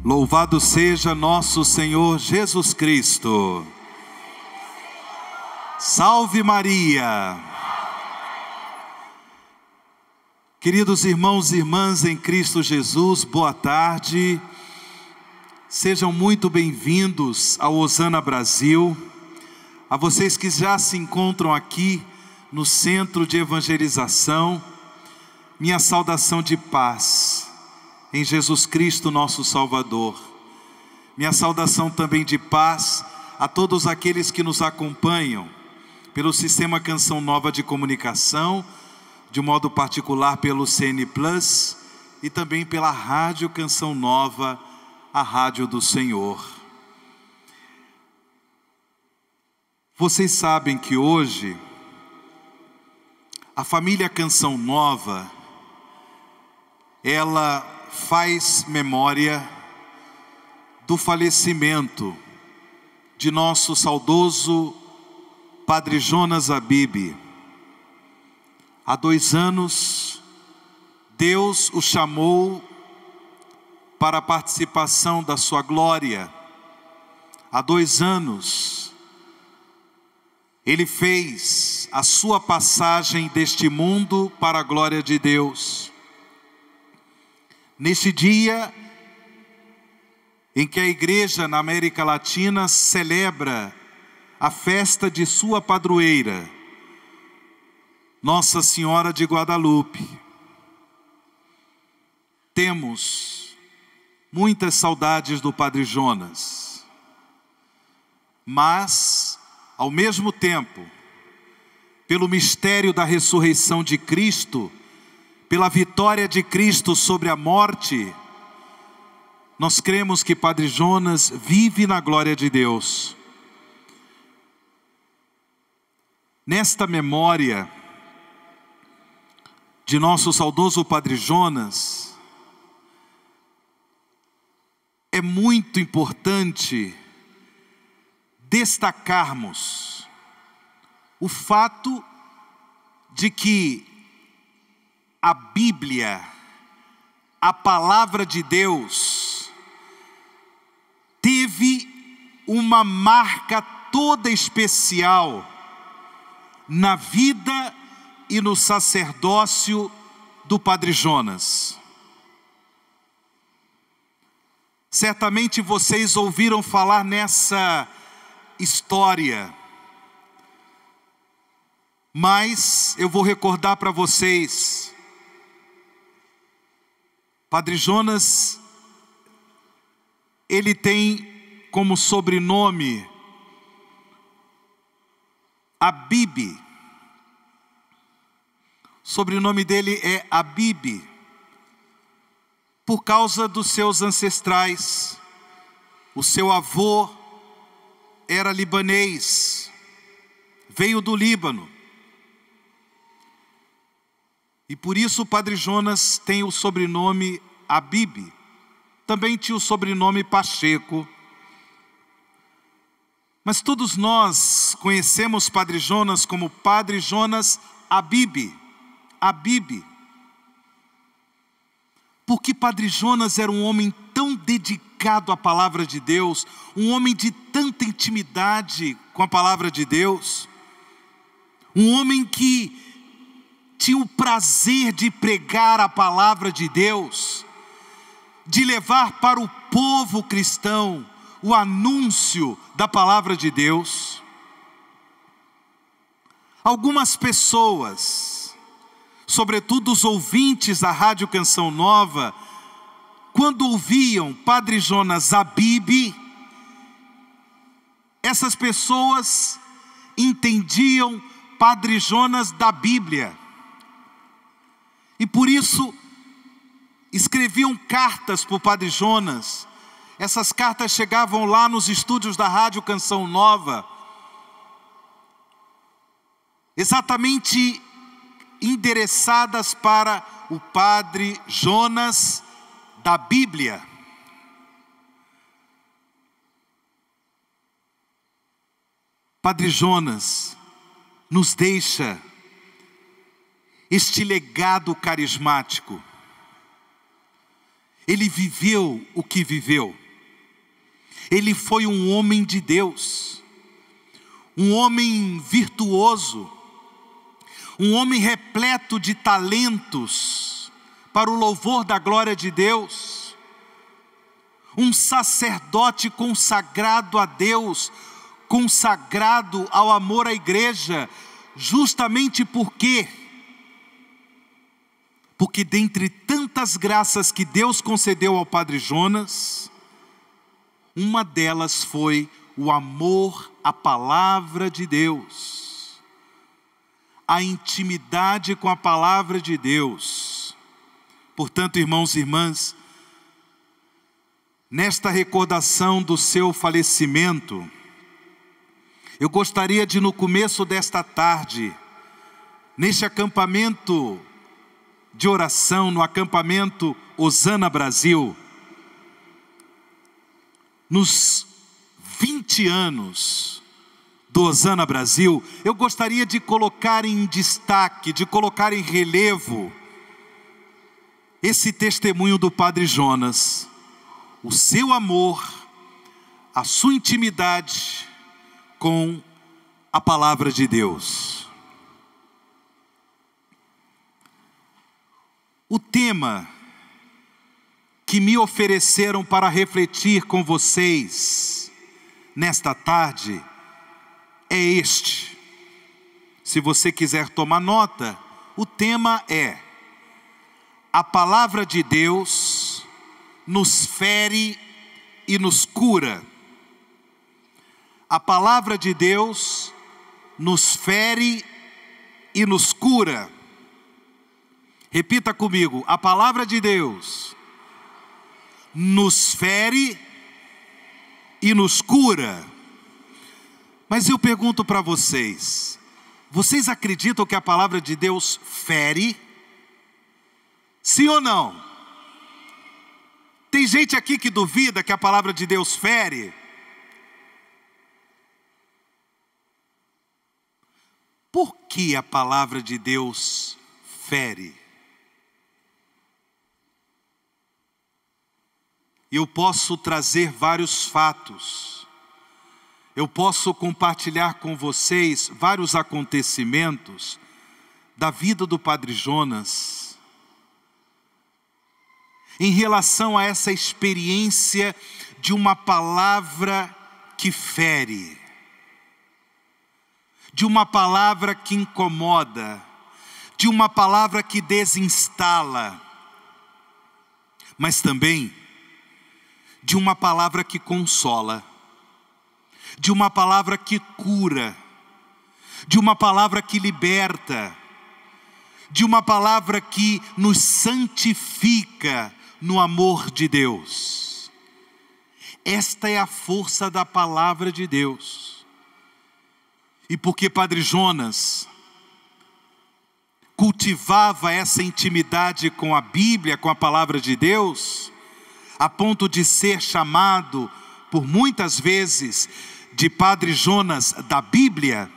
Louvado seja nosso Senhor Jesus Cristo. Salve Maria! Queridos irmãos e irmãs em Cristo Jesus, boa tarde. Sejam muito bem-vindos ao Hosana Brasil. A vocês que já se encontram aqui no Centro de Evangelização, minha saudação de paz em Jesus Cristo, nosso Salvador. Minha saudação também de paz a todos aqueles que nos acompanham pelo Sistema Canção Nova de Comunicação, de modo particular pelo CN Plus e também pela Rádio Canção Nova, a Rádio do Senhor. Vocês sabem que hoje a família Canção Nova, ela faz memória do falecimento de nosso saudoso Padre Jonas Abib. Há 2 anos, Deus o chamou para a participação da sua glória. Há 2 anos, ele fez a sua passagem deste mundo para a glória de Deus. Neste dia em que a igreja na América Latina celebra a festa de sua padroeira, Nossa Senhora de Guadalupe, temos muitas saudades do Padre Jonas, mas, ao mesmo tempo, pelo mistério da ressurreição de Cristo, pela vitória de Cristo sobre a morte, nós cremos que Padre Jonas vive na glória de Deus. Nesta memória de nosso saudoso Padre Jonas, é muito importante destacarmos o fato de que a Bíblia, a palavra de Deus, teve uma marca toda especial na vida e no sacerdócio do Padre Jonas. Certamente vocês ouviram falar nessa história, mas eu vou recordar para vocês. Padre Jonas, ele tem como sobrenome Abib. O sobrenome dele é Abib, por causa dos seus ancestrais. O seu avô era libanês, veio do Líbano. E por isso o Padre Jonas tem o sobrenome Abib. Também tinha o sobrenome Pacheco. Mas todos nós conhecemos Padre Jonas como Padre Jonas Abib. Abib. Porque Padre Jonas era um homem tão dedicado à palavra de Deus, um homem de tanta intimidade com a palavra de Deus, um homem que tinha o prazer de pregar a palavra de Deus, de levar para o povo cristão o anúncio da palavra de Deus. Algumas pessoas, sobretudo os ouvintes da Rádio Canção Nova, quando ouviam Padre Jonas Abib, essas pessoas entendiam Padre Jonas da Bíblia. E por isso escreviam cartas para o Padre Jonas. Essas cartas chegavam lá nos estúdios da Rádio Canção Nova, exatamente endereçadas para o Padre Jonas da Bíblia. Padre Jonas nos deixa este legado carismático. Ele viveu o que viveu. Ele foi um homem de Deus, um homem virtuoso, um homem repleto de talentos para o louvor da glória de Deus, um sacerdote consagrado a Deus, consagrado ao amor à igreja, justamente porque dentre tantas graças que Deus concedeu ao Padre Jonas, uma delas foi o amor à palavra de Deus, a intimidade com a palavra de Deus. Portanto, irmãos e irmãs, nesta recordação do seu falecimento, eu gostaria de, no começo desta tarde, neste acampamento de oração, no acampamento Osana Brasil, nos 20 anos do Osana Brasil, eu gostaria de colocar em destaque, de colocar em relevo esse testemunho do Padre Jonas, o seu amor, a sua intimidade com a palavra de Deus. O tema que me ofereceram para refletir com vocês nesta tarde é este. Se você quiser tomar nota, o tema é: a palavra de Deus nos fere e nos cura. A palavra de Deus nos fere e nos cura. Repita comigo: a palavra de Deus nos fere e nos cura. Mas eu pergunto para vocês: vocês acreditam que a palavra de Deus fere? Sim ou não? Tem gente aqui que duvida que a palavra de Deus fere? Por que a palavra de Deus fere? Eu posso trazer vários fatos, eu posso compartilhar com vocês vários acontecimentos da vida do Padre Jonas, em relação a essa experiência de uma palavra que fere, de uma palavra que incomoda, de uma palavra que desinstala, mas também de uma palavra que consola, de uma palavra que cura, de uma palavra que liberta, de uma palavra que nos santifica no amor de Deus. Esta é a força da palavra de Deus. E porque Padre Jonas cultivava essa intimidade com a Bíblia, com a palavra de Deus, a ponto de ser chamado por muitas vezes de Padre Jonas da Bíblia,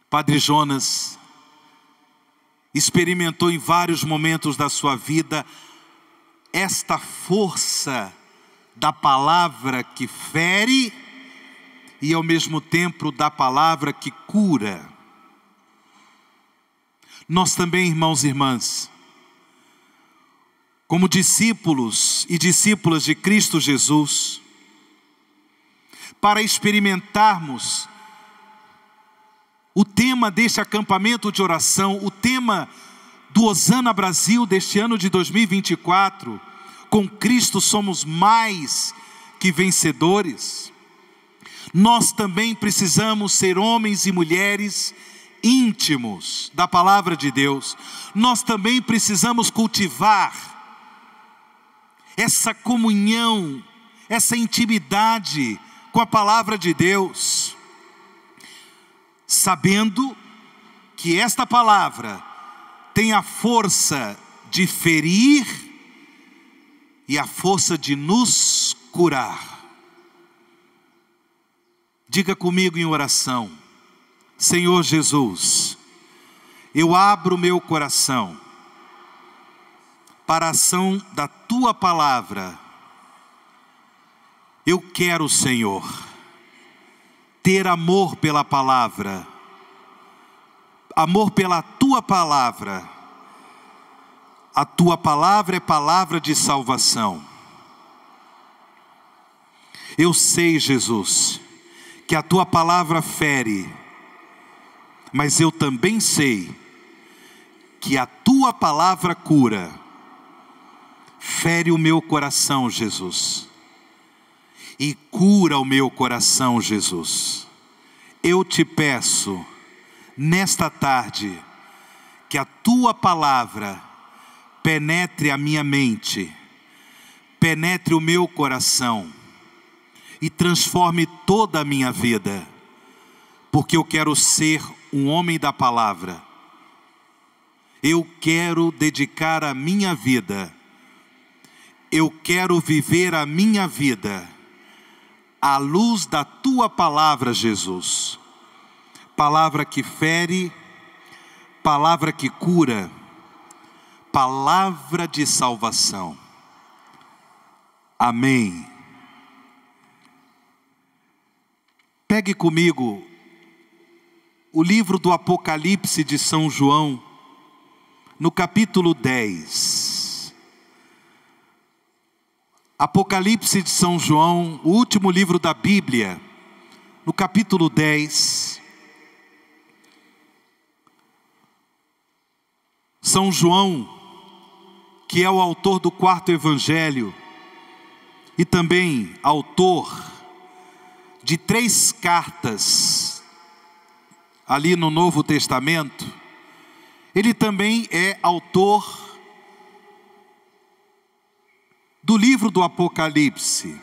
Padre Jonas experimentou em vários momentos da sua vida esta força da palavra que fere e ao mesmo tempo da palavra que cura. Nós também, irmãos e irmãs, como discípulos e discípulas de Cristo Jesus, para experimentarmos o tema deste acampamento de oração, o tema do Osana Brasil deste ano de 2024, com Cristo somos mais que vencedores, nós também precisamos ser homens e mulheres íntimos da palavra de Deus. Nós também precisamos cultivar essa comunhão, essa intimidade com a palavra de Deus, sabendo que esta palavra tem a força de ferir e a força de nos curar. Diga comigo em oração: Senhor Jesus, eu abro meu coração para a ação da tua palavra. Eu quero, Senhor, ter amor pela palavra, amor pela tua palavra. A tua palavra é palavra de salvação. Eu sei, Jesus, que a tua palavra fere, mas eu também sei que a tua palavra cura. Fere o meu coração, Jesus, e cura o meu coração, Jesus. Eu te peço, nesta tarde, que a tua palavra penetre a minha mente, penetre o meu coração e transforme toda a minha vida, porque eu quero ser um homem da palavra. Eu quero dedicar a minha vida, eu quero viver a minha vida à luz da tua palavra, Jesus. Palavra que fere, palavra que cura, palavra de salvação. Amém. Pegue comigo o livro do Apocalipse de São João, no capítulo 10. Apocalipse de São João, o último livro da Bíblia, no capítulo 10. São João, que é o autor do 4º evangelho, e também autor de 3 cartas, ali no Novo Testamento, ele também é autor do livro do Apocalipse.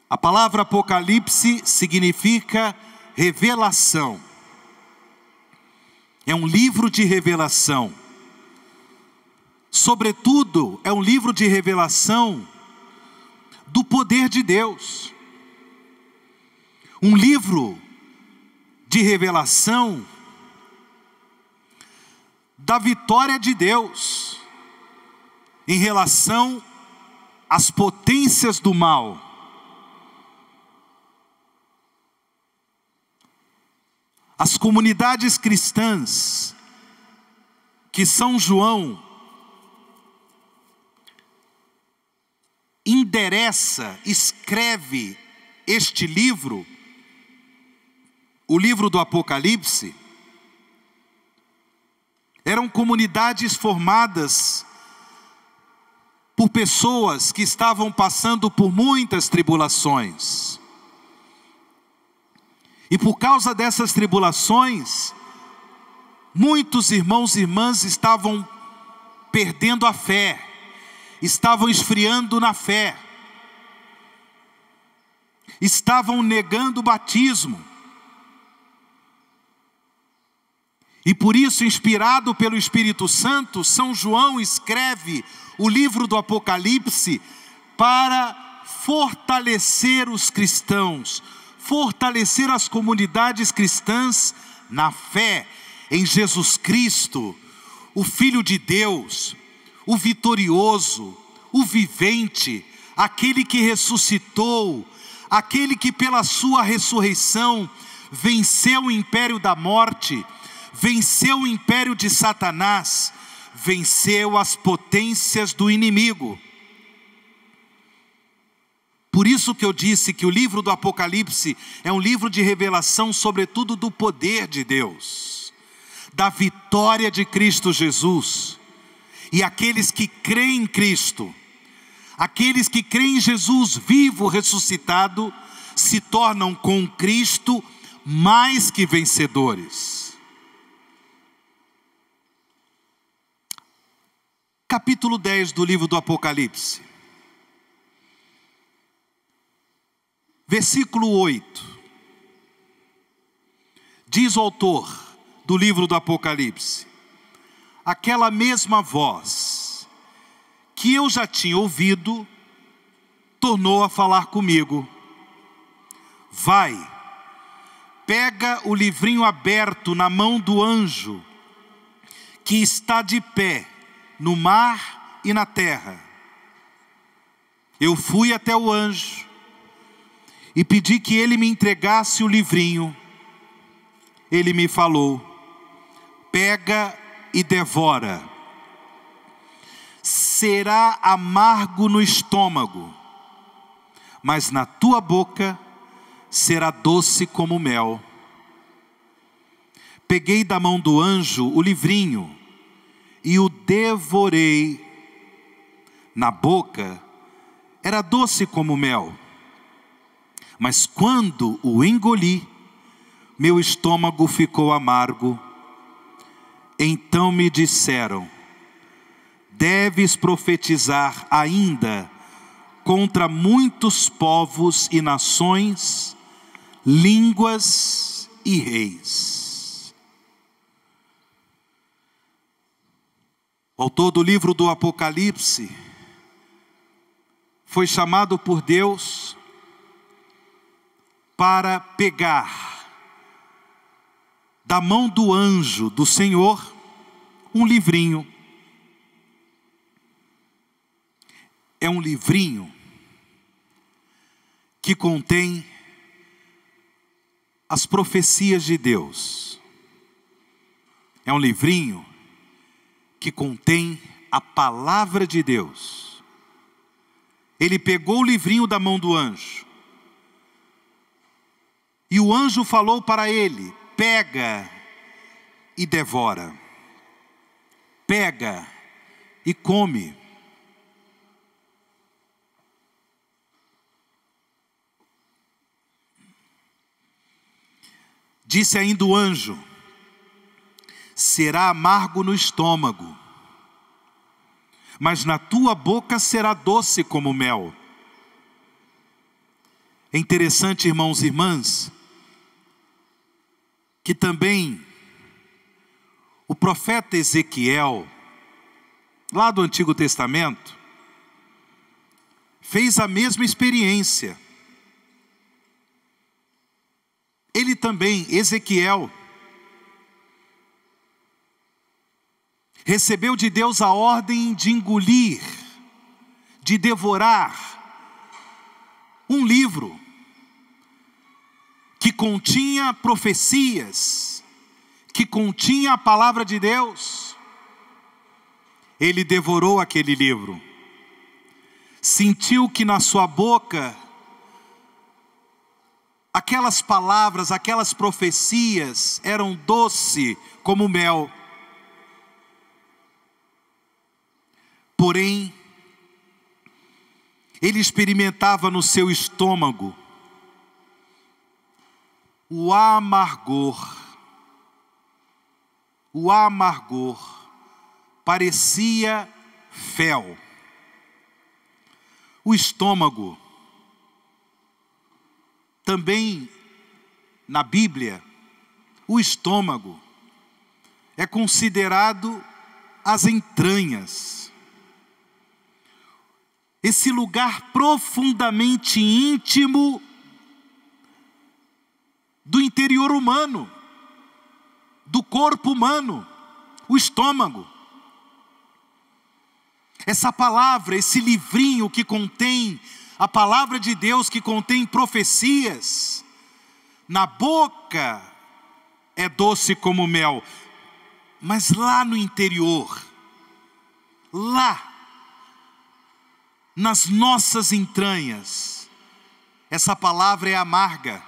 A palavra Apocalipse significa revelação. É um livro de revelação. Sobretudo, é um livro de revelação do poder de Deus. Um livro de revelação da vitória de Deus em relação às potências do mal. As comunidades cristãs que São João escreve este livro, o livro do Apocalipse, eram comunidades formadas por pessoas que estavam passando por muitas tribulações. E por causa dessas tribulações, muitos irmãos e irmãs estavam perdendo a fé, estavam esfriando na fé, estavam negando o batismo. E por isso, inspirado pelo Espírito Santo, São João escreve o livro do Apocalipse para fortalecer os cristãos, fortalecer as comunidades cristãs na fé em Jesus Cristo, o Filho de Deus, o vitorioso, o vivente, aquele que ressuscitou, aquele que pela sua ressurreição venceu o império da morte, venceu o império de Satanás, venceu as potências do inimigo. Por isso que eu disse que o livro do Apocalipse é um livro de revelação, sobretudo do poder de Deus, da vitória de Cristo Jesus. E aqueles que creem em Cristo, aqueles que creem em Jesus vivo, ressuscitado, se tornam com Cristo mais que vencedores. Capítulo 10 do livro do Apocalipse. Versículo 8. Diz o autor do livro do Apocalipse: aquela mesma voz que eu já tinha ouvido, tornou a falar comigo. Vai, pega o livrinho aberto na mão do anjo que está de pé no mar e na terra. Eu fui até o anjo e pedi que ele me entregasse o livrinho. Ele me falou: pega e devora. Será amargo no estômago, mas na tua boca será doce como mel. Peguei da mão do anjo o livrinho e o devorei. Na boca era doce como mel, mas quando o engoli, meu estômago ficou amargo. Então me disseram: deves profetizar ainda contra muitos povos e nações, línguas e reis. O autor do livro do Apocalipse foi chamado por Deus para pegar da mão do anjo do Senhor um livrinho. É um livrinho que contém as profecias de Deus. É um livrinho que contém a palavra de Deus. Ele pegou o livrinho da mão do anjo. E o anjo falou para ele: pega e devora. Pega e come. Disse ainda o anjo: será amargo no estômago, mas na tua boca será doce como mel. É interessante, irmãos e irmãs, que também o profeta Ezequiel, lá do Antigo Testamento, fez a mesma experiência. Ele também, Ezequiel, recebeu de Deus a ordem de engolir, de devorar um livro que continha profecias, que continha a palavra de Deus. Ele devorou aquele livro, sentiu que na sua boca aquelas palavras, aquelas profecias eram doce como mel. Porém, ele experimentava no seu estômago o amargor. O amargor parecia fel. O estômago, também na Bíblia, o estômago é considerado as entranhas. Esse lugar profundamente íntimo do interior humano, do corpo humano, o estômago. Essa palavra, esse livrinho que contém a palavra de Deus, que contém profecias, na boca é doce como mel, mas lá no interior, lá nas nossas entranhas, essa palavra é amarga,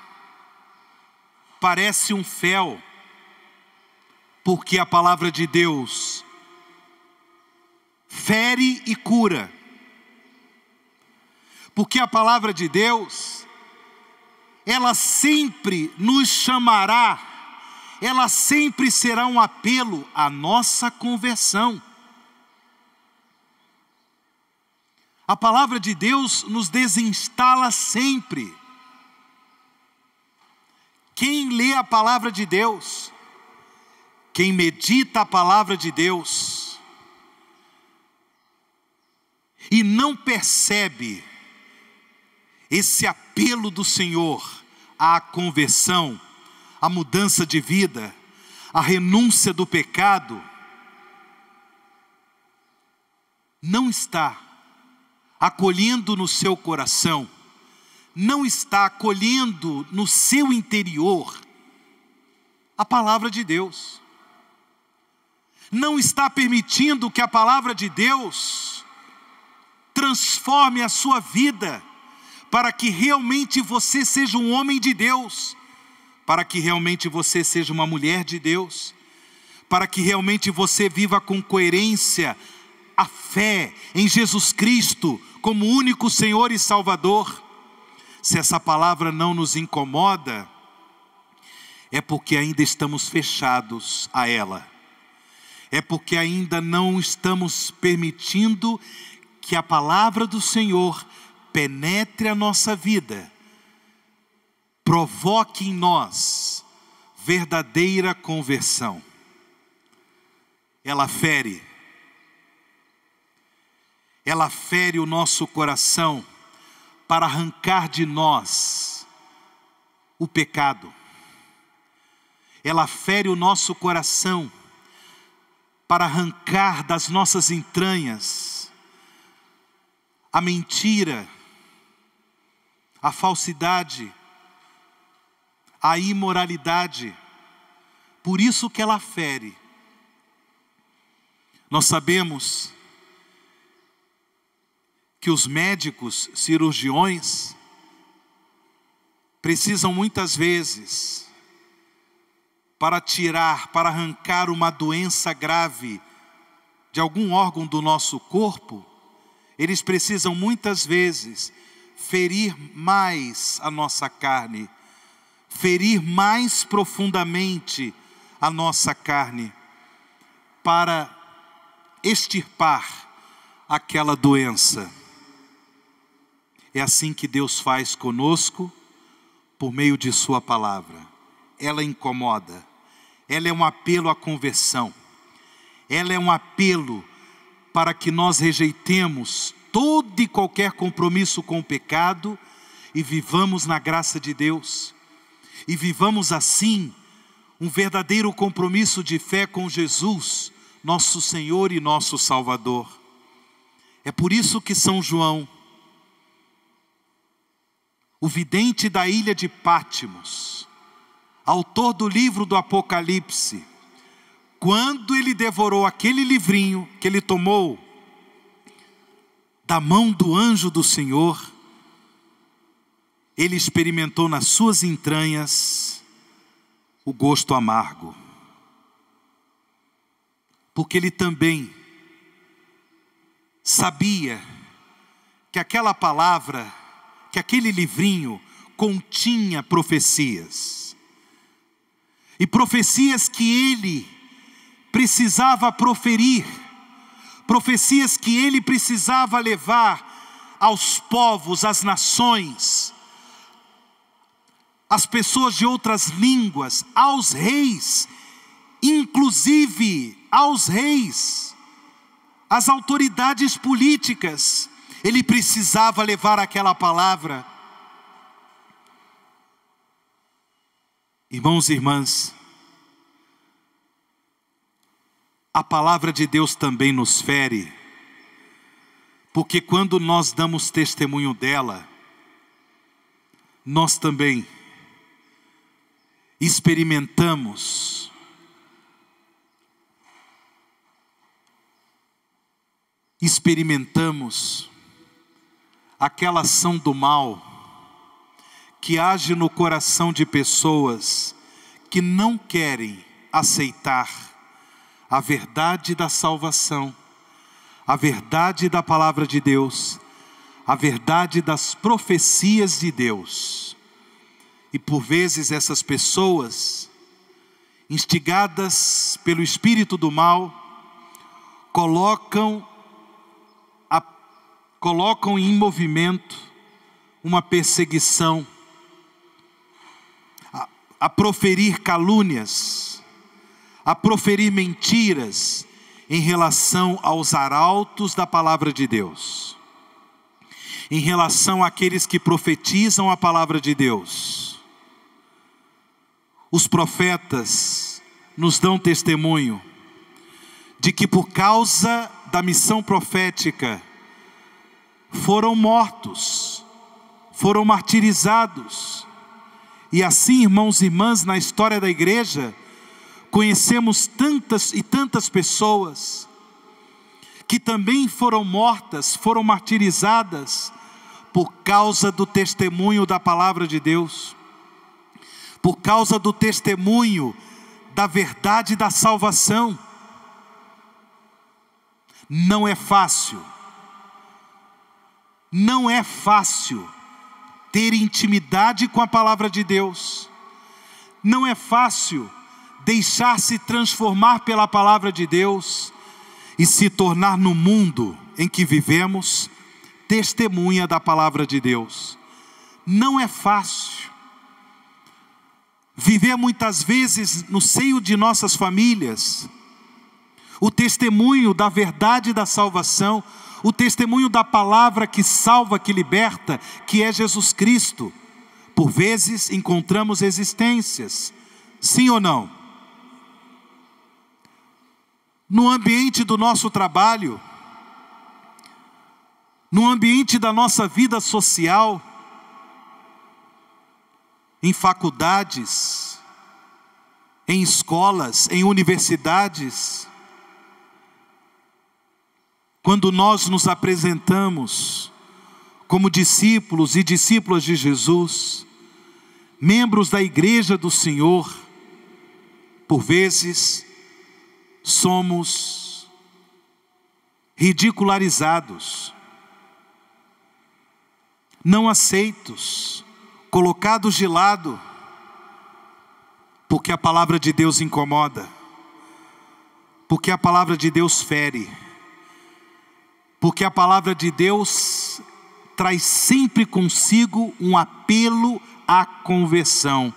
parece um fel, porque a palavra de Deus fere e cura. Porque a palavra de Deus, ela sempre nos chamará, ela sempre será um apelo à nossa conversão. A palavra de Deus nos desinstala sempre. Quem lê a palavra de Deus, quem medita a palavra de Deus, e não percebe esse apelo do Senhor à conversão, à mudança de vida, à renúncia do pecado, não está acolhendo no seu coração, não está acolhendo no seu interior a palavra de Deus. Não está permitindo que a palavra de Deus transforme a sua vida, para que realmente você seja um homem de Deus, para que realmente você seja uma mulher de Deus, para que realmente você viva com coerência a fé em Jesus Cristo como único Senhor e Salvador. Se essa palavra não nos incomoda, é porque ainda estamos fechados a ela. É porque ainda não estamos permitindo que a palavra do Senhor penetre a nossa vida, provoque em nós verdadeira conversão. Ela fere o nosso coração para arrancar de nós o pecado. Ela fere o nosso coração para arrancar das nossas entranhas a mentira, a falsidade, a imoralidade. Por isso que ela fere. Nós sabemos que os médicos, cirurgiões, precisam muitas vezes, para arrancar uma doença grave de algum órgão do nosso corpo, eles precisam muitas vezes ferir mais a nossa carne, ferir mais profundamente a nossa carne, para extirpar aquela doença. É assim que Deus faz conosco, por meio de sua palavra. Ela incomoda, ela é um apelo à conversão, ela é um apelo para que nós rejeitemos todo e qualquer compromisso com o pecado e vivamos na graça de Deus, e vivamos assim um verdadeiro compromisso de fé com Jesus, nosso Senhor e nosso Salvador. É por isso que São João, o vidente da ilha de Pátimos, autor do livro do Apocalipse, quando ele devorou aquele livrinho que ele tomou da mão do anjo do Senhor, ele experimentou nas suas entranhas o gosto amargo. Porque ele também sabia que aquela palavra, que aquele livrinho continha profecias. E profecias que ele precisava proferir, profecias que ele precisava levar aos povos, às nações, às pessoas de outras línguas, aos reis, inclusive aos reis, às autoridades políticas. Ele precisava levar aquela palavra. Irmãos e irmãs, a palavra de Deus também nos fere, porque quando nós damos testemunho dela, nós também experimentamos aquela ação do mal que age no coração de pessoas que não querem aceitar a verdade da salvação, a verdade da palavra de Deus, a verdade das profecias de Deus. E por vezes essas pessoas, instigadas pelo espírito do mal, colocam em movimento uma perseguição, a proferir calúnias, a proferir mentiras em relação aos arautos da palavra de Deus, em relação àqueles que profetizam a palavra de Deus. Os profetas nos dão testemunho de que por causa da missão profética foram mortos, foram martirizados. E assim, irmãos e irmãs, na história da igreja, conhecemos tantas e tantas pessoas que também foram mortas, foram martirizadas por causa do testemunho da palavra de Deus, por causa do testemunho da verdade da salvação. Não é fácil ter intimidade com a palavra de Deus. Não é fácil deixar-se transformar pela palavra de Deus e se tornar no mundo em que vivemos testemunha da palavra de Deus. Não é fácil viver muitas vezes no seio de nossas famílias o testemunho da verdade da salvação, o testemunho da palavra que salva, que liberta, que é Jesus Cristo. Por vezes encontramos resistências, sim ou não? No ambiente do nosso trabalho, no ambiente da nossa vida social, em faculdades, em escolas, em universidades, quando nós nos apresentamos como discípulos e discípulas de Jesus, membros da igreja do Senhor, por vezes somos ridicularizados, não aceitos, colocados de lado, porque a palavra de Deus incomoda, porque a palavra de Deus fere, porque a palavra de Deus traz sempre consigo um apelo à conversão.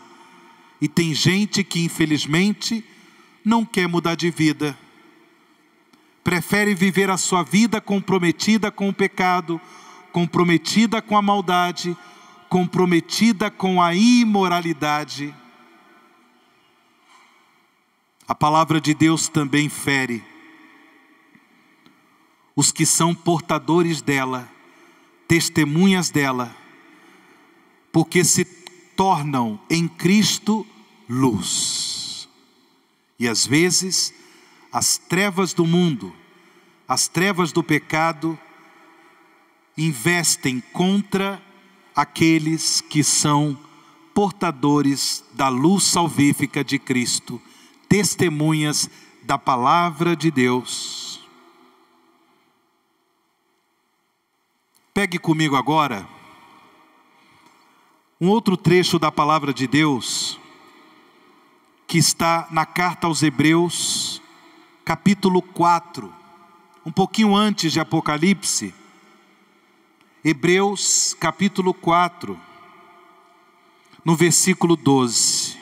E tem gente que infelizmente não quer mudar de vida, prefere viver a sua vida comprometida com o pecado, comprometida com a maldade, comprometida com a imoralidade. A palavra de Deus também fere os que são portadores dela, testemunhas dela, porque se tornam em Cristo luz. E às vezes as trevas do mundo, as trevas do pecado, investem contra aqueles que são portadores da luz salvífica de Cristo, testemunhas da palavra de Deus. Pegue comigo agora um outro trecho da palavra de Deus, que está na carta aos Hebreus, capítulo 4, um pouquinho antes de Apocalipse. Hebreus, capítulo 4, no versículo 12.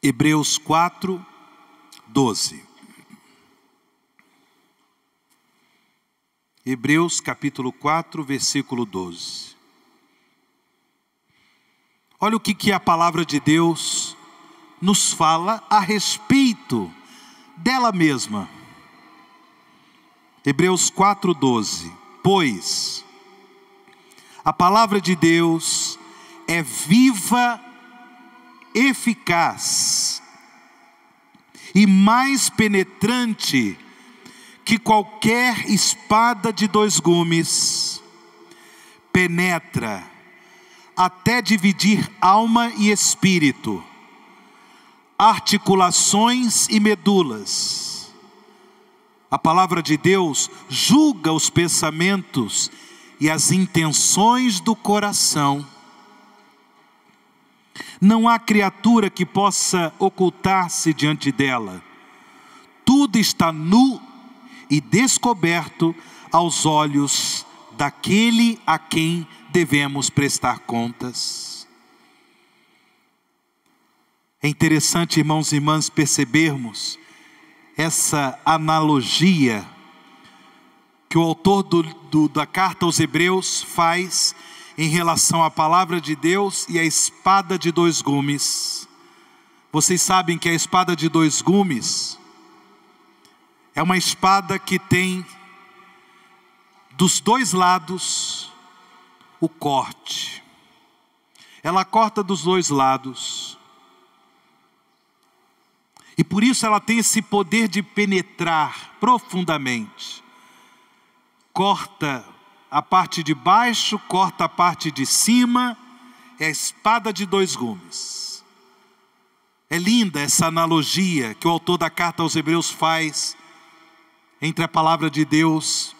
Hebreus 4, 12. Hebreus capítulo 4, versículo 12. Olha o que a palavra de Deus nos fala a respeito dela mesma. Hebreus 4, 12. Pois a palavra de Deus é viva, eficaz e mais penetrante que qualquer espada de dois gumes, penetra até dividir alma e espírito, articulações e medulas. A palavra de Deus julga os pensamentos e as intenções do coração. Não há criatura que possa ocultar-se diante dela. Tudo está nu e descoberto aos olhos daquele a quem devemos prestar contas. É interessante, irmãos e irmãs, percebermos essa analogia que o autor da carta aos Hebreus faz em relação à palavra de Deus e à espada de dois gumes. Vocês sabem que a espada de dois gumes é uma espada que tem dos dois lados o corte. Ela corta dos dois lados. E por isso ela tem esse poder de penetrar profundamente. Corta a parte de baixo, corta a parte de cima. É a espada de dois gumes. É linda essa analogia que o autor da carta aos Hebreus faz entre a palavra de Deus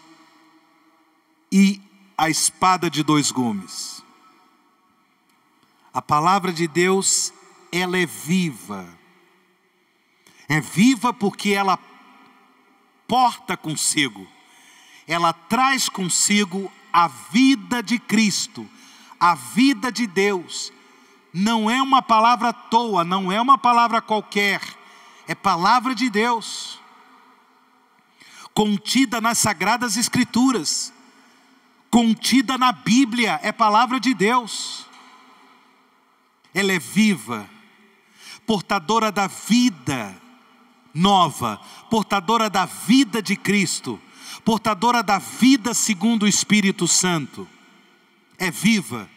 e a espada de dois gumes. A palavra de Deus, ela é viva. É viva porque ela porta consigo, ela traz consigo a vida de Cristo, a vida de Deus. Não é uma palavra à toa, não é uma palavra qualquer, é palavra de Deus, contida nas Sagradas Escrituras, contida na Bíblia, é palavra de Deus. Ela é viva, portadora da vida nova, portadora da vida de Cristo, portadora da vida segundo o Espírito Santo. É viva.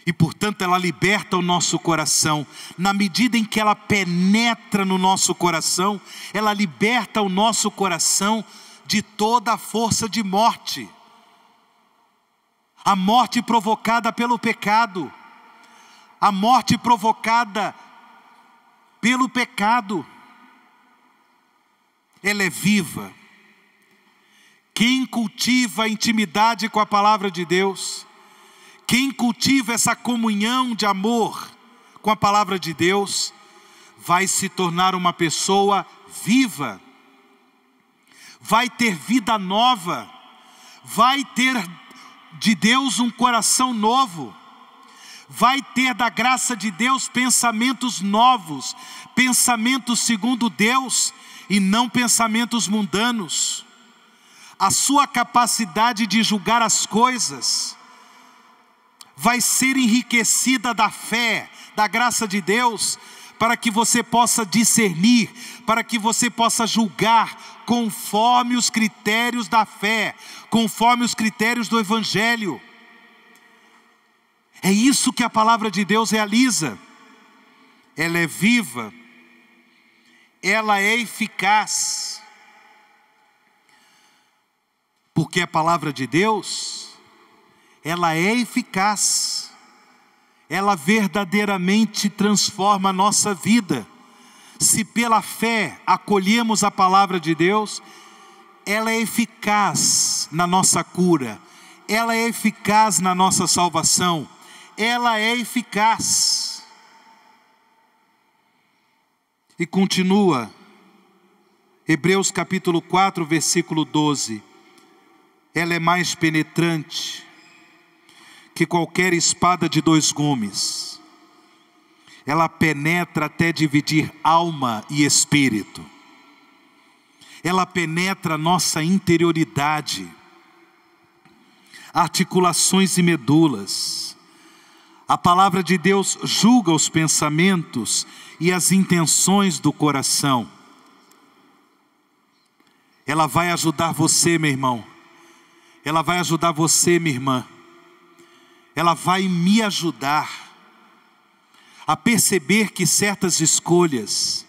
E portanto ela liberta o nosso coração. Na medida em que ela penetra no nosso coração, ela liberta o nosso coração de toda a força de morte. A morte provocada pelo pecado. A morte provocada pelo pecado. Ela é viva. Quem cultiva a intimidade com a palavra de Deus, quem cultiva essa comunhão de amor com a palavra de Deus, vai se tornar uma pessoa viva, vai ter vida nova, vai ter de Deus um coração novo, vai ter da graça de Deus pensamentos novos, pensamentos segundo Deus e não pensamentos mundanos. A sua capacidade de julgar as coisas vai ser enriquecida da fé, da graça de Deus, para que você possa discernir, para que você possa julgar conforme os critérios da fé, conforme os critérios do Evangelho. É isso que a palavra de Deus realiza. Ela é viva, ela é eficaz, porque a palavra de Deus, ela é eficaz, ela verdadeiramente transforma a nossa vida. Se pela fé acolhemos a palavra de Deus, ela é eficaz na nossa cura, ela é eficaz na nossa salvação, ela é eficaz. E continua, Hebreus capítulo 4, versículo 12. Ela é mais penetrante que qualquer espada de dois gumes. Ela penetra até dividir alma e espírito. Ela penetra nossa interioridade, articulações e medulas. A palavra de Deus julga os pensamentos e as intenções do coração. Ela vai ajudar você, meu irmão. Ela vai ajudar você, minha irmã. Ela vai me ajudar a perceber que certas escolhas,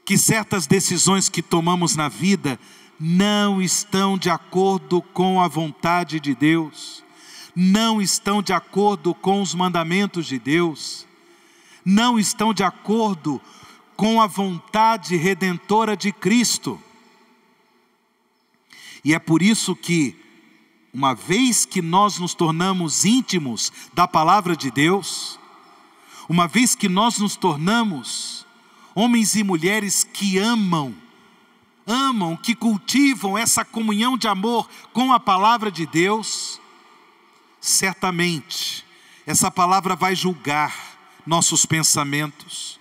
que certas decisões que tomamos na vida não estão de acordo com a vontade de Deus, não estão de acordo com os mandamentos de Deus, não estão de acordo com a vontade redentora de Cristo. E é por isso que, uma vez que nós nos tornamos íntimos da palavra de Deus, uma vez que nós nos tornamos homens e mulheres que amam, que cultivam essa comunhão de amor com a palavra de Deus, certamente essa palavra vai julgar nossos pensamentos.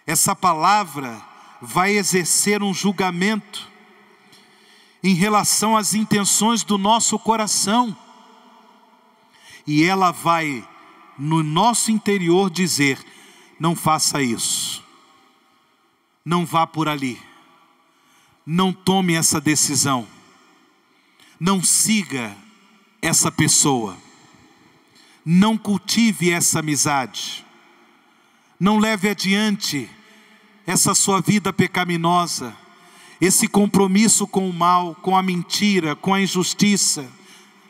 Essa palavra vai exercer um julgamento em relação às intenções do nosso coração. E ela vai, no nosso interior, dizer: não faça isso. Não vá por ali. Não tome essa decisão. Não siga essa pessoa. Não cultive essa amizade. Não leve adiante essa sua vida pecaminosa, esse compromisso com o mal, com a mentira, com a injustiça,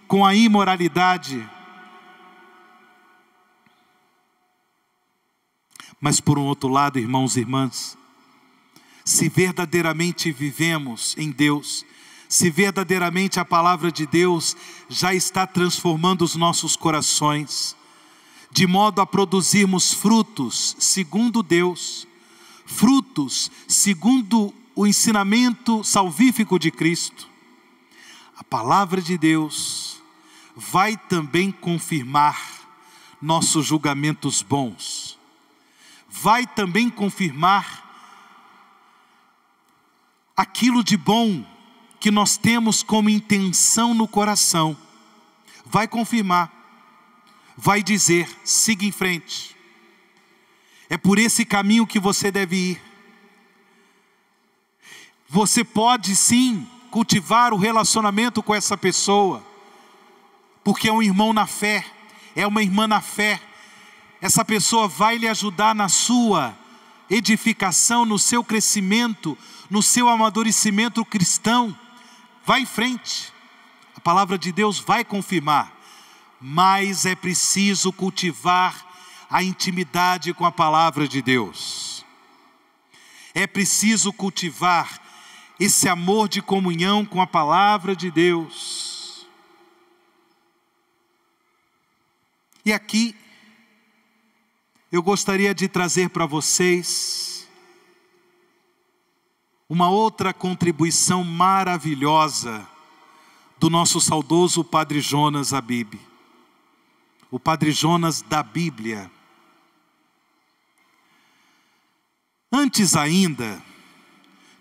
com a imoralidade. Mas por um outro lado, irmãos e irmãs, se verdadeiramente vivemos em Deus, se verdadeiramente a palavra de Deus já está transformando os nossos corações, de modo a produzirmos frutos segundo Deus, frutos segundo o ensinamento salvífico de Cristo, a palavra de Deus vai também confirmar nossos julgamentos bons, vai também confirmar aquilo de bom que nós temos como intenção no coração, vai confirmar, vai dizer, siga em frente, é por esse caminho que você deve ir. Você pode sim cultivar o relacionamento com essa pessoa, porque é um irmão na fé, é uma irmã na fé. Essa pessoa vai lhe ajudar na sua edificação, no seu crescimento, no seu amadurecimento cristão. Vá em frente, a palavra de Deus vai confirmar, mas é preciso cultivar a intimidade com a palavra de Deus. É preciso cultivar esse amor de comunhão com a palavra de Deus. E aqui, eu gostaria de trazer para vocês uma outra contribuição maravilhosa do nosso saudoso Padre Jonas Abib. O Padre Jonas da Bíblia. Antes ainda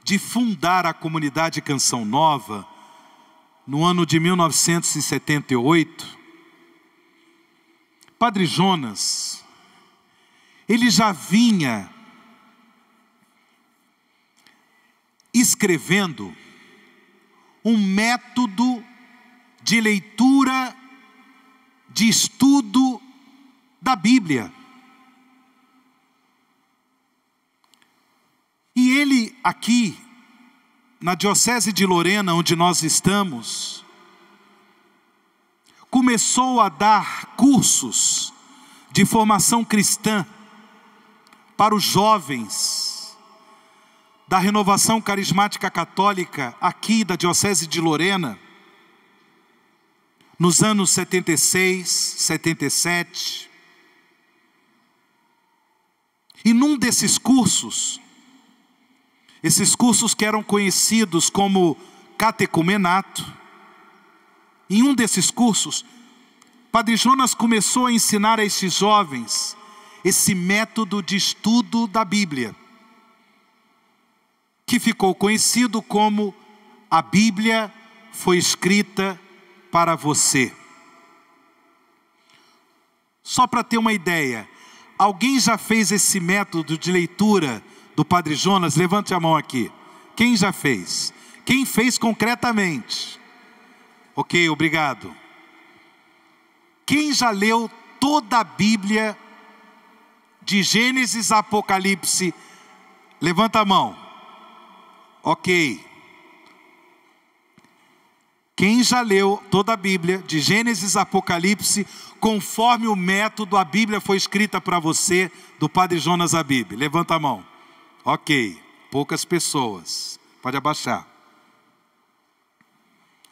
de fundar a comunidade Canção Nova, no ano de 1978, Padre Jonas, ele já vinha escrevendo um método de leitura, de estudo da Bíblia. E ele aqui, na Diocese de Lorena, onde nós estamos, começou a dar cursos de formação cristã para os jovens da Renovação Carismática Católica, aqui da Diocese de Lorena, nos anos 76, 77. E num desses cursos, esses cursos que eram conhecidos como catecumenato, em um desses cursos, Padre Jonas começou a ensinar a esses jovens esse método de estudo da Bíblia, que ficou conhecido como a Bíblia foi escrita para você. Só para ter uma ideia, alguém já fez esse método de leitura do Padre Jonas? Levante a mão aqui. Quem já fez? Quem fez concretamente? Ok, obrigado. Quem já leu toda a Bíblia, de Gênesis a Apocalipse? Levanta a mão. Ok. Quem já leu toda a Bíblia, de Gênesis a Apocalipse, conforme o método a Bíblia foi escrita para você, do Padre Jonas Abib? Levanta a mão. Ok, poucas pessoas. Pode abaixar.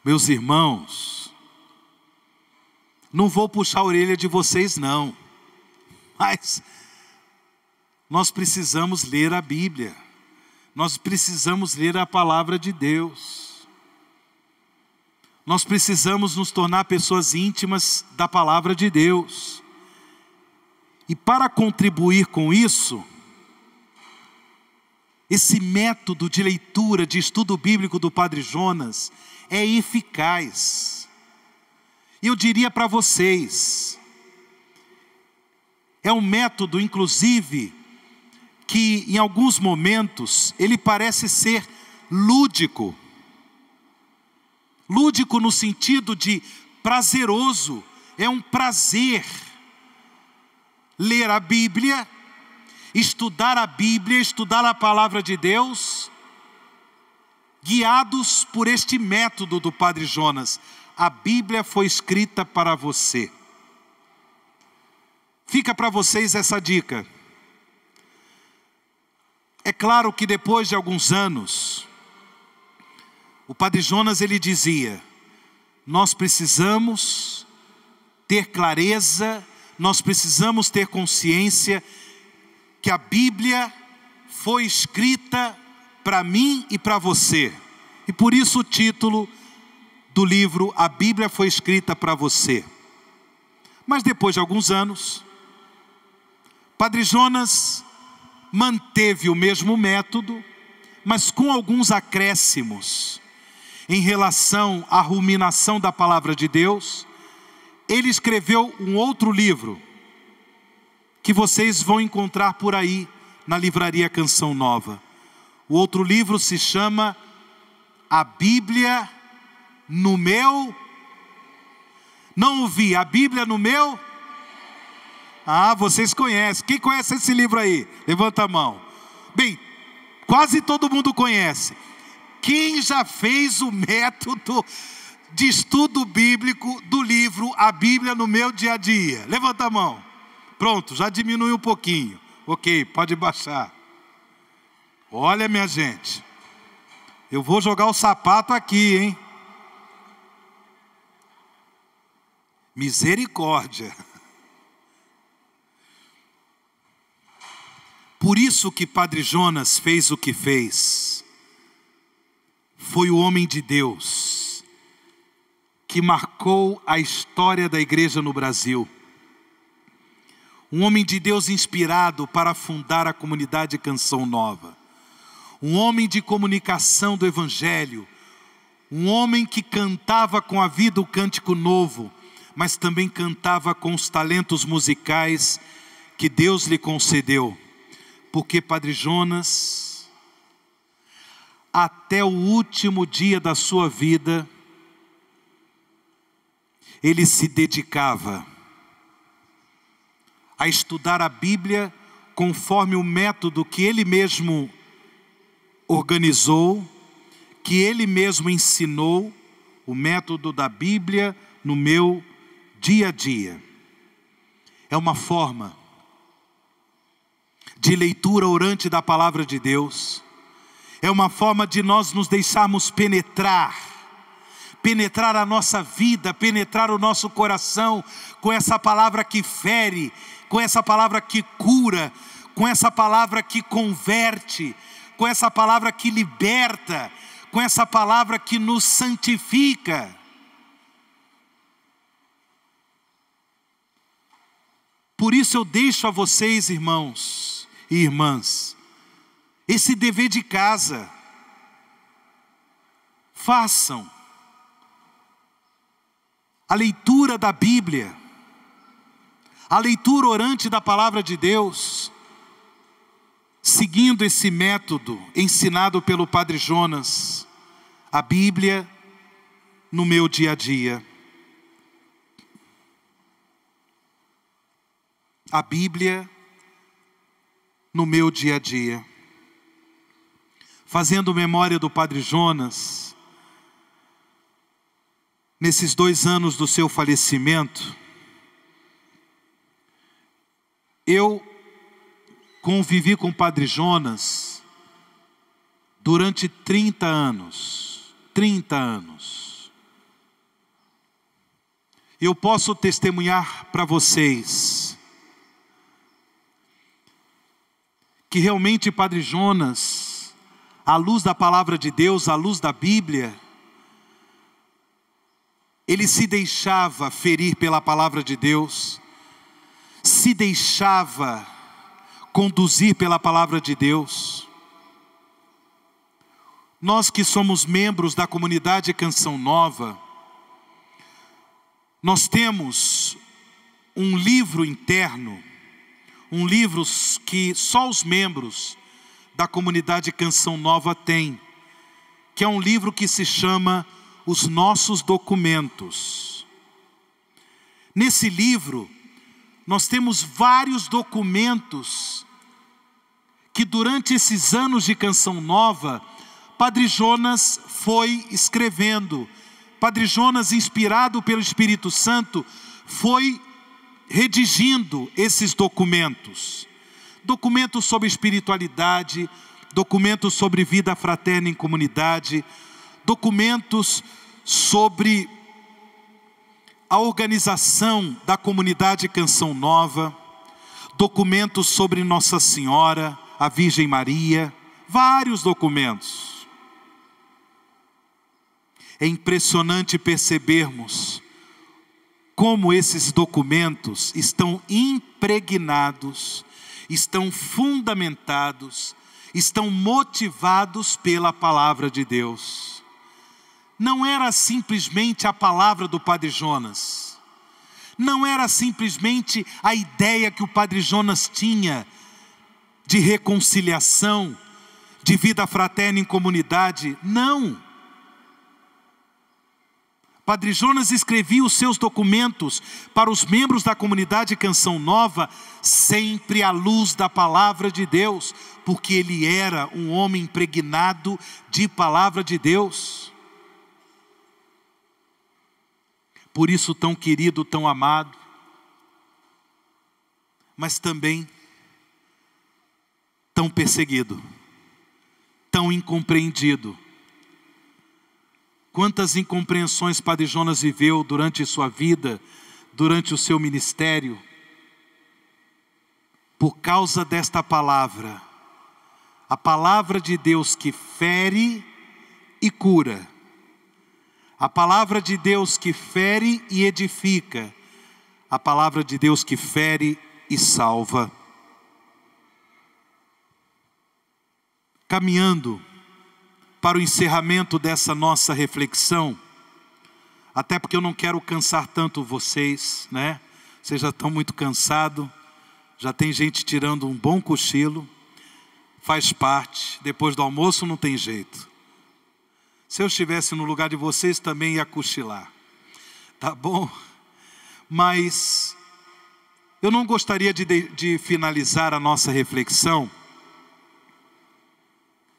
Meus irmãos, não vou puxar a orelha de vocês não, mas nós precisamos ler a Bíblia. Nós precisamos ler a palavra de Deus. Nós precisamos nos tornar pessoas íntimas da palavra de Deus. E para contribuir com isso, esse método de leitura, de estudo bíblico do Padre Jonas é eficaz. E eu diria para vocês, é um método, inclusive, que em alguns momentos ele parece ser lúdico. Lúdico no sentido de prazeroso. É um prazer ler a Bíblia, estudar a Bíblia, estudar a palavra de Deus, guiados por este método do Padre Jonas. A Bíblia foi escrita para você. Fica para vocês essa dica. É claro que depois de alguns anos, o Padre Jonas ele dizia: nós precisamos ter clareza, nós precisamos ter consciência que a Bíblia foi escrita para mim e para você. E por isso o título do livro, A Bíblia foi escrita para você. Mas depois de alguns anos, Padre Jonas manteve o mesmo método, mas com alguns acréscimos em relação à ruminação da palavra de Deus. Ele escreveu um outro livro, que vocês vão encontrar por aí, na livraria Canção Nova. O outro livro se chama A Bíblia no Meu... Não ouvi, A Bíblia no Meu... Ah, vocês conhecem. Quem conhece esse livro aí? Levanta a mão. Bem, quase todo mundo conhece. Quem já fez o método de estudo bíblico do livro A Bíblia no Meu Dia a Dia? Levanta a mão. Pronto, já diminui um pouquinho. Ok, pode baixar. Olha, minha gente, eu vou jogar o sapato aqui, hein? Misericórdia. Por isso que Padre Jonas fez o que fez. Foi o homem de Deus que marcou a história da igreja no Brasil. Um homem de Deus inspirado para fundar a comunidade Canção Nova. Um homem de comunicação do Evangelho. Um homem que cantava com a vida o cântico novo, mas também cantava com os talentos musicais que Deus lhe concedeu. Porque Padre Jonas, até o último dia da sua vida, ele se dedicava a estudar a Bíblia conforme o método que ele mesmo organizou, que ele mesmo ensinou, o método da Bíblia no meu dia a dia. É uma forma de leitura orante da palavra de Deus. É uma forma de nós nos deixarmos penetrar a nossa vida, penetrar o nosso coração com essa palavra que fere, com essa palavra que cura, com essa palavra que converte, com essa palavra que liberta, com essa palavra que nos santifica. Por isso eu deixo a vocês, irmãos e irmãs, esse dever de casa. Façam a leitura da Bíblia, a leitura orante da palavra de Deus, seguindo esse método ensinado pelo Padre Jonas. A Bíblia no meu dia a dia. A Bíblia no meu dia a dia. Fazendo memória do Padre Jonas, nesses 2 anos do seu falecimento, eu convivi com o Padre Jonas durante 30 anos. 30 anos. Eu posso testemunhar para vocês que realmente Padre Jonas, à luz da palavra de Deus, à luz da Bíblia, ele se deixava ferir pela palavra de Deus, se deixava conduzir pela palavra de Deus. Nós que somos membros da comunidade Canção Nova, nós temos um livro interno, um livro que só os membros da comunidade Canção Nova têm, que é um livro que se chama Os Nossos Documentos. Nesse livro, nós temos vários documentos que durante esses anos de Canção Nova, Padre Jonas foi escrevendo. Padre Jonas, inspirado pelo Espírito Santo, foi redigindo esses documentos. Documentos sobre espiritualidade, documentos sobre vida fraterna em comunidade, documentos sobre a organização da comunidade Canção Nova, documentos sobre Nossa Senhora, a Virgem Maria, vários documentos. É impressionante percebermos como esses documentos estão impregnados, estão fundamentados, estão motivados pela palavra de Deus. Não era simplesmente a palavra do Padre Jonas, não era simplesmente a ideia que o Padre Jonas tinha de reconciliação, de vida fraterna em comunidade, não. Padre Jonas escrevia os seus documentos para os membros da comunidade Canção Nova, sempre à luz da palavra de Deus, porque ele era um homem impregnado de palavra de Deus. Por isso tão querido, tão amado, mas também tão perseguido, tão incompreendido. Quantas incompreensões Padre Jonas viveu durante sua vida, durante o seu ministério, por causa desta palavra, a palavra de Deus que fere e cura, a palavra de Deus que fere e edifica, a palavra de Deus que fere e salva. Caminhando para o encerramento dessa nossa reflexão, até porque eu não quero cansar tanto vocês, né? Vocês já estão muito cansados, já tem gente tirando um bom cochilo, faz parte, depois do almoço não tem jeito. Se eu estivesse no lugar de vocês também ia cochilar, tá bom? Mas eu não gostaria de finalizar a nossa reflexão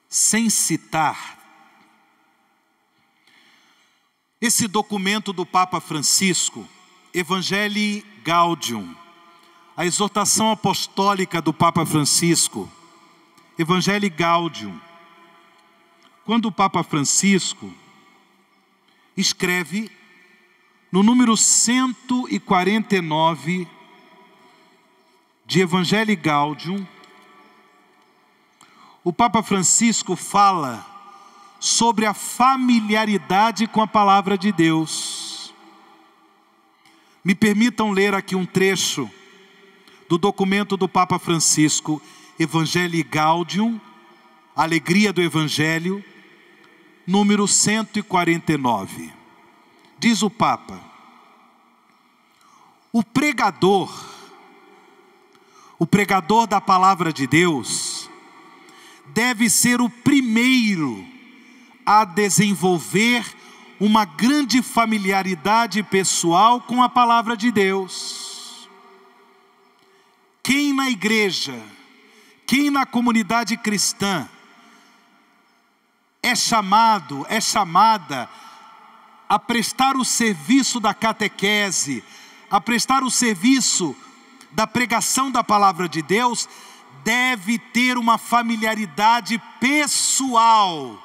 sem citar esse documento do Papa Francisco, Evangelii Gaudium, a exortação apostólica do Papa Francisco, Evangelii Gaudium. Quando o Papa Francisco escreve no número 149 de Evangelii Gaudium, o Papa Francisco fala sobre a familiaridade com a palavra de Deus. Me permitam ler aqui um trecho do documento do Papa Francisco, Evangelii Gaudium, Alegria do Evangelho, número 149. Diz o Papa: o pregador da palavra de Deus, deve ser o primeiro a desenvolver uma grande familiaridade pessoal com a palavra de Deus. Quem na igreja, quem na comunidade cristã é chamada a prestar o serviço da catequese, a prestar o serviço da pregação da palavra de Deus, deve ter uma familiaridade pessoal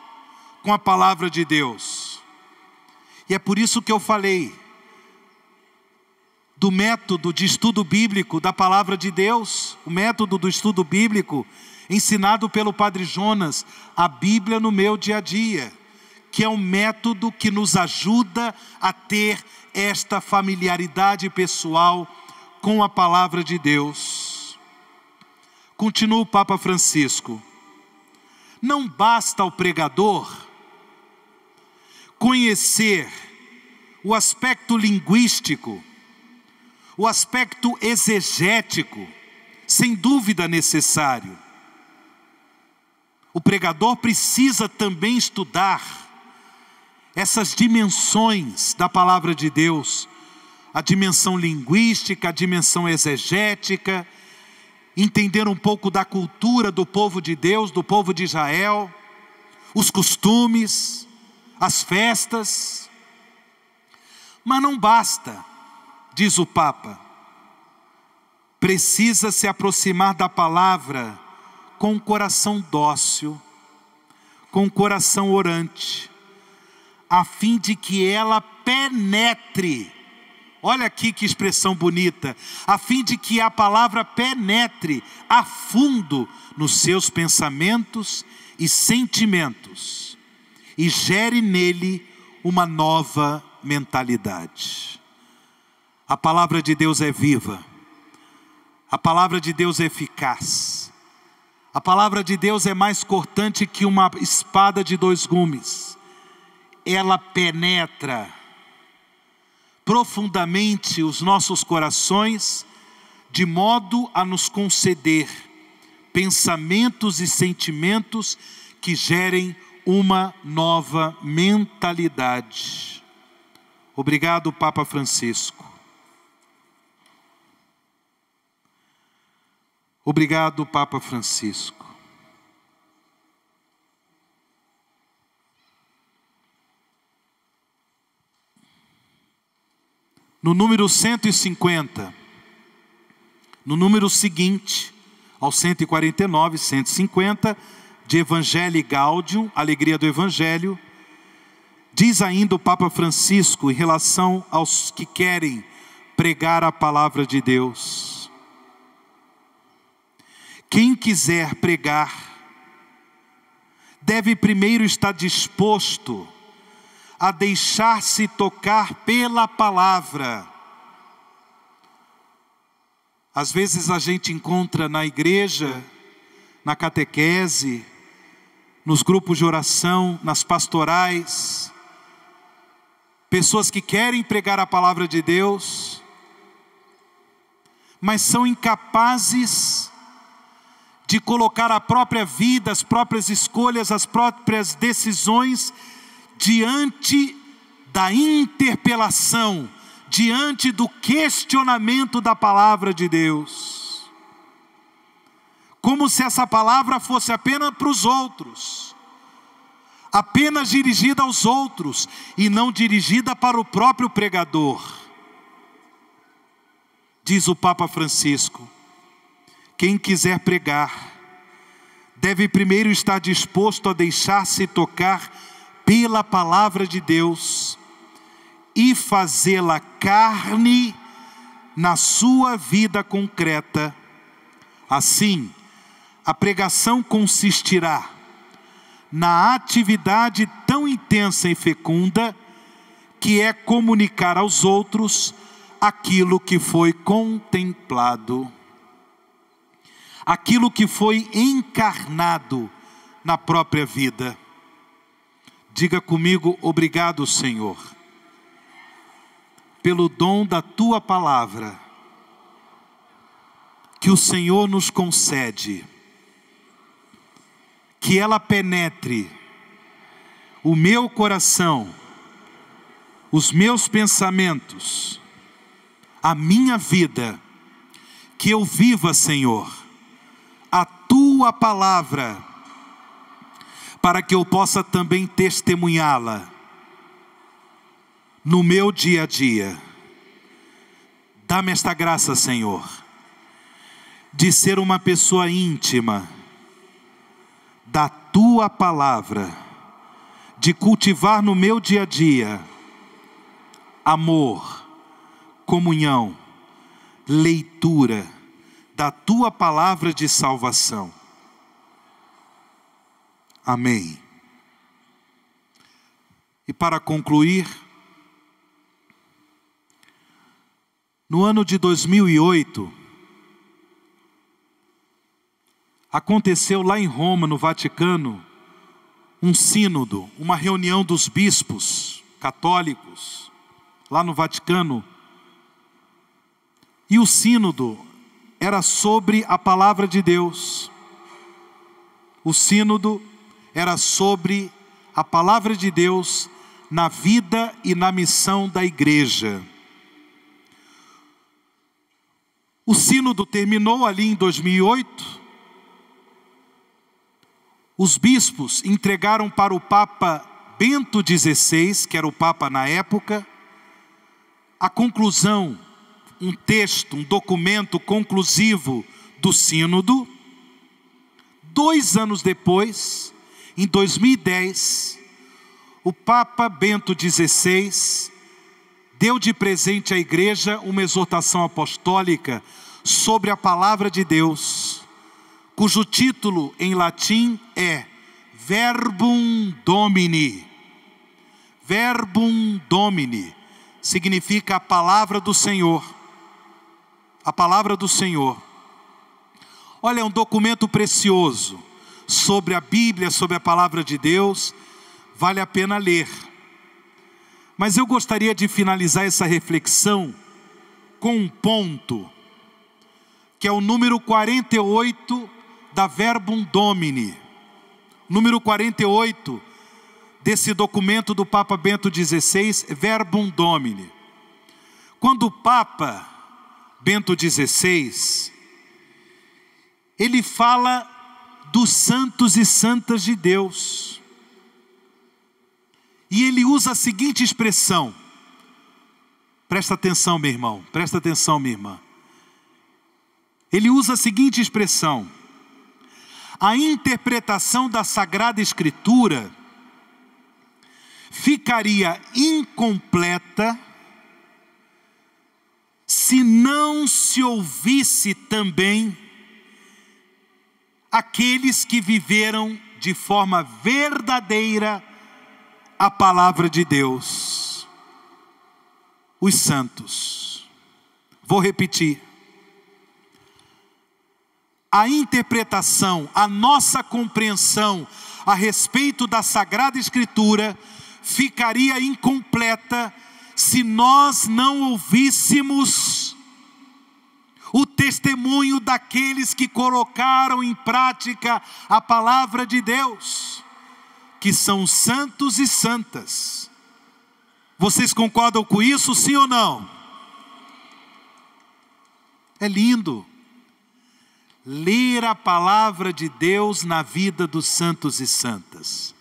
com a palavra de Deus. E é por isso que eu falei do método de estudo bíblico da palavra de Deus, o método do estudo bíblico ensinado pelo Padre Jonas, a Bíblia no meu dia a dia, que é um método que nos ajuda a ter esta familiaridade pessoal com a palavra de Deus. Continua o Papa Francisco: não basta ao pregador conhecer o aspecto linguístico, o aspecto exegético, sem dúvida necessário. O pregador precisa também estudar essas dimensões da palavra de Deus, a dimensão linguística, a dimensão exegética, entender um pouco da cultura do povo de Deus, do povo de Israel, os costumes, as festas. Mas não basta, diz o Papa, precisa se aproximar da palavra com um coração dócil, com um coração orante, a fim de que ela penetre. Olha aqui que expressão bonita. A fim de que a palavra penetre a fundo nos seus pensamentos e sentimentos e gere nele uma nova mentalidade. A palavra de Deus é viva. A palavra de Deus é eficaz. A palavra de Deus é mais cortante que uma espada de 2 gumes. Ela penetra profundamente os nossos corações, de modo a nos conceder pensamentos e sentimentos que gerem uma nova mentalidade. Obrigado, Papa Francisco. Obrigado, Papa Francisco. No número 150, no número seguinte, ao 149, 150, de Evangelii Gaudium, Alegria do Evangelho, diz ainda o Papa Francisco em relação aos que querem pregar a palavra de Deus: quem quiser pregar, deve primeiro estar disposto a deixar-se tocar pela palavra. Às vezes a gente encontra na igreja, na catequese, nos grupos de oração, nas pastorais, pessoas que querem pregar a palavra de Deus, mas são incapazes de colocar a própria vida, as próprias escolhas, as próprias decisões diante da interpelação, diante do questionamento da palavra de Deus. Como se essa palavra fosse apenas para os outros, apenas dirigida aos outros, e não dirigida para o próprio pregador. Diz o Papa Francisco: quem quiser pregar, deve primeiro estar disposto a deixar-se tocar pela palavra de Deus e fazê-la carne na sua vida concreta. Assim, a pregação consistirá na atividade tão intensa e fecunda que é comunicar aos outros aquilo que foi contemplado, aquilo que foi encarnado na própria vida. Diga comigo: obrigado, Senhor, pelo dom da Tua palavra, que o Senhor nos concede, que ela penetre o meu coração, os meus pensamentos, a minha vida, que eu viva, Senhor, a Tua palavra, para que eu possa também testemunhá-la no meu dia a dia. Dá-me esta graça, Senhor, de ser uma pessoa íntima da Tua palavra, de cultivar no meu dia a dia amor, comunhão, leitura da Tua palavra de salvação. Amém. E para concluir, no ano de 2008, aconteceu lá em Roma, no Vaticano, um sínodo, uma reunião dos bispos católicos, lá no Vaticano. E o sínodo era sobre a palavra de Deus. O sínodo era sobre a palavra de Deus na vida e na missão da igreja. O sínodo terminou ali em 2008. Os bispos entregaram para o Papa Bento XVI, que era o Papa na época, a conclusão, um texto, um documento conclusivo do sínodo. 2 anos depois, em 2010, o Papa Bento XVI deu de presente à igreja uma exortação apostólica sobre a palavra de Deus, cujo título em latim é Verbum Domini. Verbum Domini significa a palavra do Senhor. A palavra do Senhor. Olha, é um documento precioso sobre a Bíblia, sobre a palavra de Deus. Vale a pena ler. Mas eu gostaria de finalizar essa reflexão com um ponto, que é o número 48 da Verbum Domini. Número 48 desse documento do Papa Bento XVI, Verbum Domini. Quando o Papa Bento XVI, ele fala dos santos e santas de Deus. E ele usa a seguinte expressão. Presta atenção, meu irmão. Presta atenção, minha irmã. Ele usa a seguinte expressão. A interpretação da Sagrada Escritura ficaria incompleta se não se ouvisse também aqueles que viveram de forma verdadeira a palavra de Deus, os santos. Vou repetir. A interpretação, a nossa compreensão a respeito da Sagrada Escritura ficaria incompleta se nós não ouvíssemos o testemunho daqueles que colocaram em prática a palavra de Deus, que são santos e santas. Vocês concordam com isso, sim ou não? É lindo ler a palavra de Deus na vida dos santos e santas.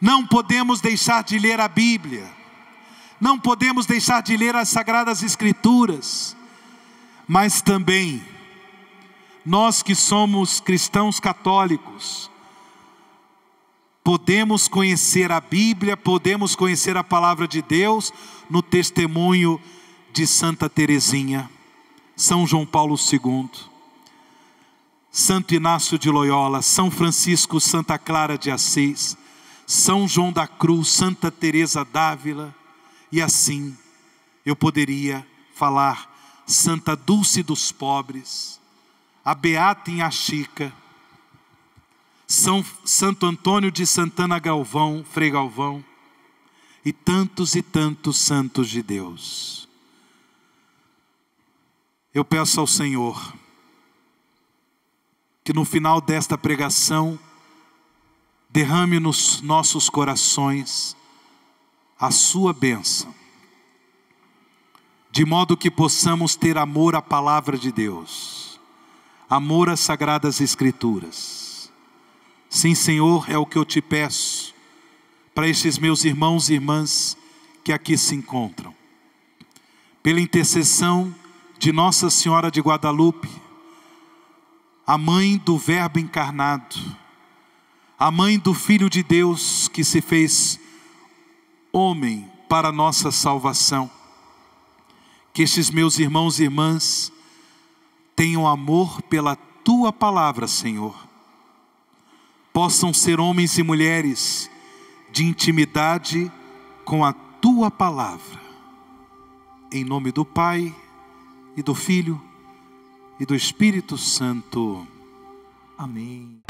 Não podemos deixar de ler a Bíblia, não podemos deixar de ler as Sagradas Escrituras, mas também, nós que somos cristãos católicos, podemos conhecer a Bíblia, podemos conhecer a palavra de Deus no testemunho de Santa Teresinha, São João Paulo II, Santo Inácio de Loyola, São Francisco, Santa Clara de Assis, São João da Cruz, Santa Teresa d'Ávila, e assim eu poderia falar Santa Dulce dos Pobres, a Beata Inhaxica, Santo Antônio de Santana Galvão, Frei Galvão, e tantos santos de Deus. Eu peço ao Senhor que no final desta pregação derrame nos nossos corações a sua bênção, de modo que possamos ter amor à palavra de Deus, amor às Sagradas Escrituras. Sim, Senhor, é o que eu te peço para estes meus irmãos e irmãs que aqui se encontram. Pela intercessão de Nossa Senhora de Guadalupe, a mãe do Verbo encarnado, a mãe do Filho de Deus que se fez homem para a nossa salvação. Que estes meus irmãos e irmãs tenham amor pela tua palavra, Senhor. Possam ser homens e mulheres de intimidade com a tua palavra. Em nome do Pai, e do Filho, e do Espírito Santo. Amém.